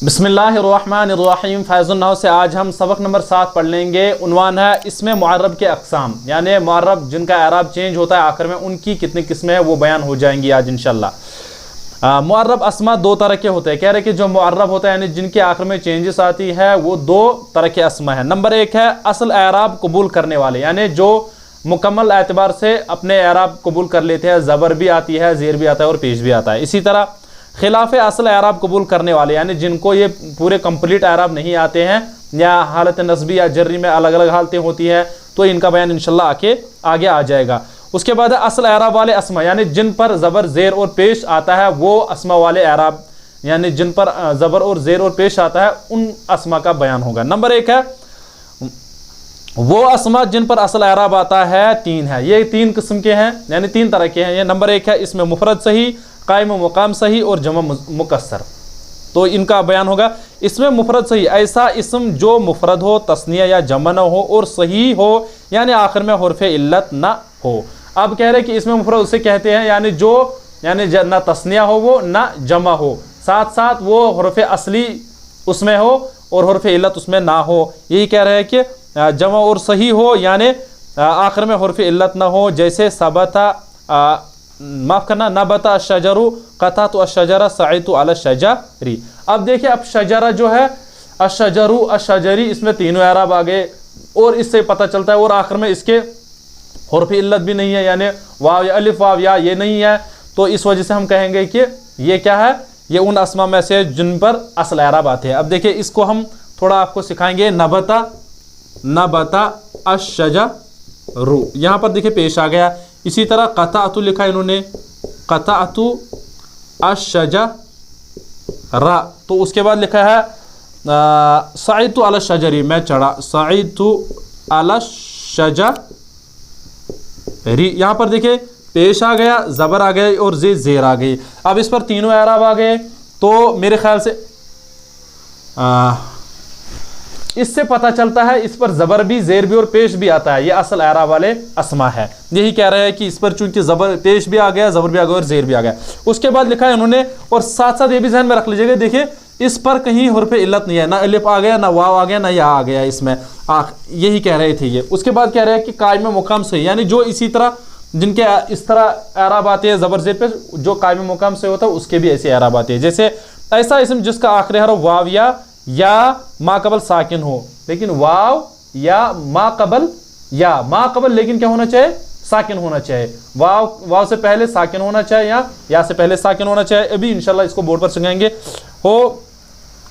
बिस्मिल्लाहिर्रहमानिर्रहीम। फैज़ुन नाहव से आज हम सबक नंबर 7 पढ़ लेंगे। उन्वान है इसमें मुअर्रब के अक़साम, यानी मुअर्रब जिनका एराब चेंज होता है आखिर में, उनकी कितनी किस्में हैं वो बयान हो जाएंगी आज इंशाल्लाह। मुअर्रब अस्मा दो तरह के होते हैं। कह रहे कि जो मुअर्रब होता है यानी जिनके आखिर में चेंजेस आती है वो दो तरह के अस्मा है। नंबर एक है असल एराब कबूल करने वाले, यानी जो मुकम्मल एतबार से अपने एराब कबूल कर लेते हैं, ज़बर भी आती है, ज़ेर भी आता है और पेश भी आता है। इसी तरह खिलाफ असल एराब कबूल करने वाले, यानी जिनको ये पूरे कंप्लीट एराब नहीं आते हैं या हालत नस्बी या जर्री में अलग अलग हालतें होती है, तो इनका बयान इंशाल्लाह आगे आ जाएगा। उसके बाद असल एराब वाले अस्मा, यानी जिन पर ज़बर ज़ेर और पेश आता है वो अस्मा वाले एराब, यानी जिन पर ज़बर और ज़ेर और पेश आता है उन अस्मा का बयान होगा। नंबर एक है वो अस्मा जिन पर असल एराब आता है, तीन है। ये तीन किस्म के हैं, यानी तीन तरह के हैं। ये नंबर एक है इसमें मुफरद सही, कायम मुकाम सही और जमा मुकस्सर, तो इनका बयान होगा। इसमें मुफरद सही ऐसा इसम जो मुफरद हो, तस्निया या जमा न हो और सही हो, यानी आखिर में हुर्फ इल्लत ना हो। अब कह रहे कि इसमें मुफरद उसे कहते हैं यानी जो ना तस्निया हो वो ना जमा हो, साथ साथ वो हुर्फ असली उसमें हो और हुर्फ इल्लत उसमें ना हो। यही कह रहे हैं कि जमा और सही हो, यानी आखिर में हुर्फ इल्लत ना हो। जैसे सबता माफ़ करना, नबता अशजरु कतअतु अशजरा सअइतु अला शजरी। अब देखिए अब शजरा जो है, अशजरु अशजरी, इसमें तीनों एराब आ गए और इससे पता चलता है, और आखिर में इसके हुर्फ इल्लत भी नहीं है, यानी वाव या अलिफ वाव या ये नहीं है, तो इस वजह से हम कहेंगे कि ये क्या है, ये उन अस्मा में से जिन पर असल एराब आते हैं। अब देखिए इसको हम थोड़ा आपको सिखाएंगे। नबता अशजरु, यहाँ पर देखिए पेश आ गया। इसी तरह कतअतु लिखा इन्होंने, कतअतु अशजरा, तो उसके बाद लिखा है सअइतु अला शजरी, मैं चढ़ा, सअइतु अला शजरी। यहाँ पर देखिए पेश आ गया, ज़बर आ गए और ज़ेर आ गई। अब इस पर तीनों एराब आ गए, तो मेरे ख्याल से इससे पता चलता है इस पर ज़बर भी, ज़ेर भी और पेश भी आता है। ये असल एराब वाले अस्मा है। यही कह रहे हैं कि इस पर चूंकि ज़बर पेश भी आ गया, ज़बर भी आ गया और ज़ेर भी आ गया। उसके बाद लिखा है इन्होंने, और साथ साथ ये भी ध्यान में रख लीजिएगा, देखिए इस पर कहीं हुर्फ इल्लत नहीं है, ना अलिफ आ गया, ना वाव आ गया, ना या आ गया इसमें। यही कह रहे थे ये। उसके बाद कह रहे हैं कि कायम मुकाम से, यानी जो इसी तरह जिनके इस तरह एराब आते हैं ज़बर ज़ेर पे, जो कायम मुकाम से होता है उसके भी ऐसे एराब आते हैं। जैसे ऐसा इसम जिसका आखिरी हरफ वाव या मा कबल साकिन हो, लेकिन वाव या मा कबल लेकिन क्या होना चाहिए, साकिन होना चाहिए। वाव से पहले साकिन होना चाहिए या से पहले साकिन होना चाहिए। अभी इंशाल्लाह इसको बोर्ड पर सिखाएंगे। हो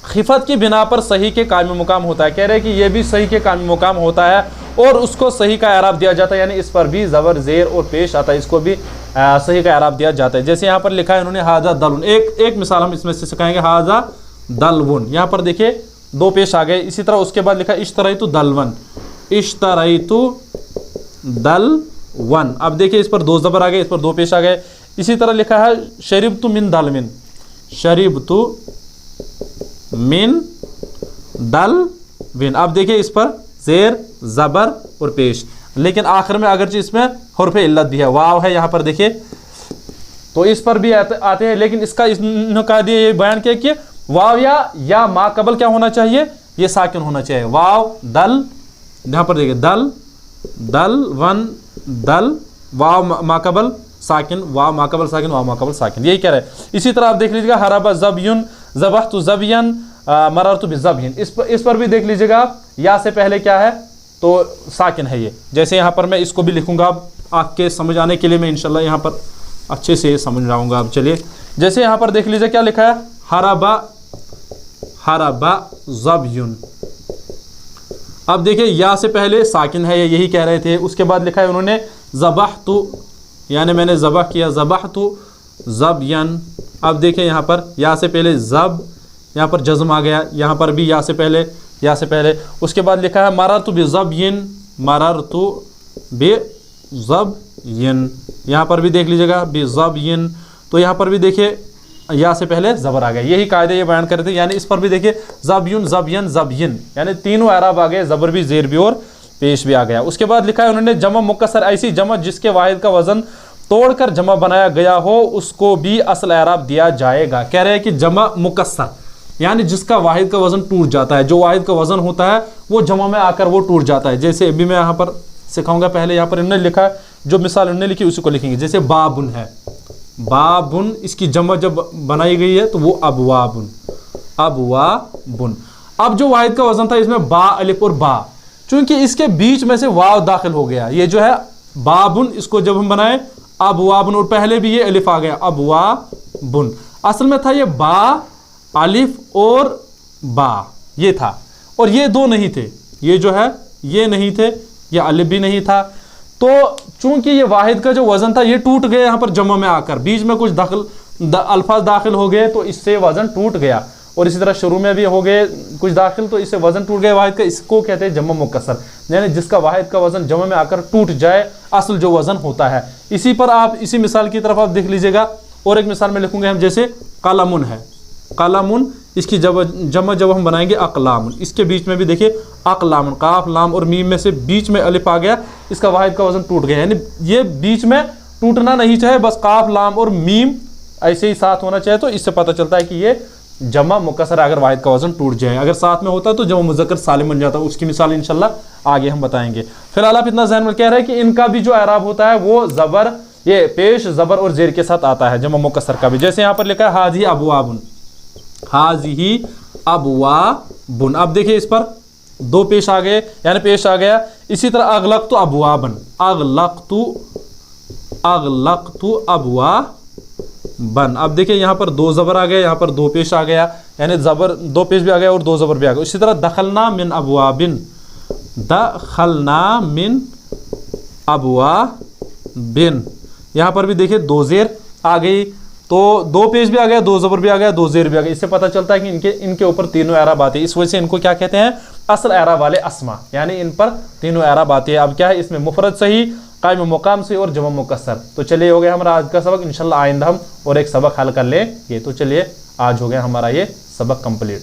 खिफत की बिना पर सही के कायम मुकाम होता है। कह रहे हैं कि ये भी सही के कायम मुकाम होता है और उसको सही का एराब दिया जाता है, यानी इस पर भी ज़बर ज़ेर और पेश आता है, इसको भी सही का एराब दिया जाता है। जैसे यहाँ पर लिखा है इन्होंने हाजा दलवन, एक मिसाल हम इसमें से सिखाएंगे, हाजा दलवन। यहाँ पर देखिए दो पेश आ गए। इसी तरह उसके बाद लिखा इश्तरैतु दलवन, इश्तरैतु दलवन। अब देखिए इस पर दो ज़बर आ गए, इस पर दो पेश आ गए। इसी तरह लिखा है शरिबतु मिन दलविन, शरिबतु मिन दलविन। अब देखिए इस पर ज़ेर, ज़बर और पेश, लेकिन आखिर में अगरचे इसमें हुर्फ इल्लत भी है, वाव है यहाँ पर देखिए, तो इस पर भी आते हैं। लेकिन इसका ये बयान किया कि वाव या मा कबल क्या होना चाहिए, ये साकिन होना चाहिए। वाव दल, यहाँ पर देखिए दल वन दल, वाव मा कबल साकिन, वाव मा कबल साकिन, वाव मा कबल साकिन, यही कह रहे हैं। इसी तरह आप देख लीजिएगा हरबा ज़बयुन, ज़बहतु ज़बियन, मररतु बिज़बियन। इस पर भी देख लीजिएगा आप, या से पहले क्या है तो साकिन है ये। जैसे यहाँ पर मैं इसको भी लिखूंगा आपके समझ आने के लिए, मैं इंशाल्लाह यहाँ पर अच्छे से समझ रहा अब चलिए जैसे यहाँ पर देख लीजिए क्या लिखा है, हरबा ज़बयुन। अब देखिए या से पहले साकिन है, यही कह रहे थे। उसके बाद लिखा है उन्होंने ज़बहतु, यानी मैंने ज़बह किया, ज़बहतु ज़बियन। अब देखिए यहाँ पर या से पहले ज़ब, यहाँ पर जज़्म आ गया, यहाँ पर भी या से पहले। उसके बाद लिखा है मररतु बिज़बियन, मररतु बिज़बियन। यहाँ पर भी देख लीजिएगा बिज़बियन, तो यहाँ पर भी देखिए या से पहले ज़बर आ गया। यही कायदे ये बयान कर रहे थे, यानी इस पर भी देखिए ज़बियुन ज़बियन ज़बियन, यानी तीनों एराब आ गए, ज़बर भी, ज़ेर भी और पेश भी आ गया। उसके बाद लिखा है उन्होंने जमा मुकस्सर, ऐसी जमा जिसके वाहिद का वज़न तोड़कर जमा बनाया गया हो उसको भी असल एराब दिया जाएगा। कह रहे हैं कि जमा मुकस्सर, यानी जिसका वाहिद का वजन टूट जाता है, जो वाहिद का वजन होता है वो जमा में आकर वो टूट जाता है। जैसे अभी मैं यहाँ पर सिखाऊंगा, पहले यहाँ पर इन्होंने लिखा है, जो मिसाल इन्होंने लिखी उसी को लिखेंगे। जैसे बाबुन है, बाबुन इसकी जमा जब बनाई गई है तो वो अबवाबुन, अबवाबुन। अब जो वाहिद का वजन था इसमें बा अलिफ और बा, चूंकि इसके बीच में से वाव दाखिल हो गया, ये जो है बाबुन, इसको जब हम बनाए अबवाबुन, और पहले भी ये अलिफ आ गया अबवाबुन। असल में था ये बा अलिफ और बा, ये था, और ये दो नहीं थे, ये जो है ये नहीं थे, ये अलिफ भी नहीं था। तो चूंकि ये वाहिद का जो वजन था ये टूट गया यहाँ पर जमा में आकर, बीच में कुछ अल्फाज दाखिल हो गए तो इससे वजन टूट गया, और इसी तरह शुरू में भी हो गए कुछ दाखिल तो इससे वजन टूट गया वाहिद का। इसको कहते हैं जमा मुकस्सर, यानी जिसका वाहिद का वजन जमा में आकर टूट जाए असल जो वजन होता है। इसी पर आप इसी मिसाल की तरफ आप देख लीजिएगा, और एक मिसाल में लिखूंगे हम, जैसे कलमुन है, कलमुन इसकी जमा जब हम बनाएंगे अकलामुन, इसके बीच में भी देखिए अकलामुन, काफ लाम और मीम में से बीच में अलिफ आ गया, इसका वाहिद का वजन टूट गया। यानी ये बीच में टूटना नहीं चाहिए, बस काफ लाम और मीम ऐसे ही साथ होना चाहिए। तो इससे पता चलता है कि ये जमा मुकस्सर, अगर वाहिद का वजन टूट जाए, अगर साथ में होता तो जमा मुज़क्कर सालिम बन जाता। उसकी मिसाल इंशाल्लाह आगे हम बताएंगे। फिलहाल आप इतना ज़हन में कह रहे हैं कि इनका भी जो एराब होता है वो ज़बर, ये पेश ज़बर और ज़ेर के साथ आता है, जमा मुकस्सर का भी। जैसे यहाँ पर लिखा है हाज़ी अबवाबुन, हाज़ी अबवाबुन। अब देखिए इस पर दो पेश आ गए, यानी पेश आ गया। इसी तरह अगलक़तु अबवाबन, अगलक़तु अबवाबन। अब देखिए यहाँ पर दो ज़बर आ गए, यहाँ पर दो पेश आ गया, यानी ज़बर दो पेश भी आ गया और दो ज़बर भी आ गया। इसी तरह दखलना मिन अबवाबिन, दखलना मिन अबवाबिन, यहाँ पर भी देखिए दो ज़ेर आ गई, तो दो पेश भी आ गया, दो ज़बर भी आ गया, दो ज़ेर भी आ गया। इससे पता चलता है कि इनके ऊपर तीनों एराब आती है। इस वजह से इनको क्या कहते हैं, असल एराब वाले अस्मा, यानी इन पर तीनों एराब आती है। अब क्या है, इसमें मुफरद सही, कायम मुकाम सही और जमा मुकस्सर। तो चलिए हो गया हमारा आज का सबक। इंशाल्लाह आइंदा हम और एक सबक हल कर लेंगे। तो चलिए आज हो गया हमारा ये सबक कंप्लीट।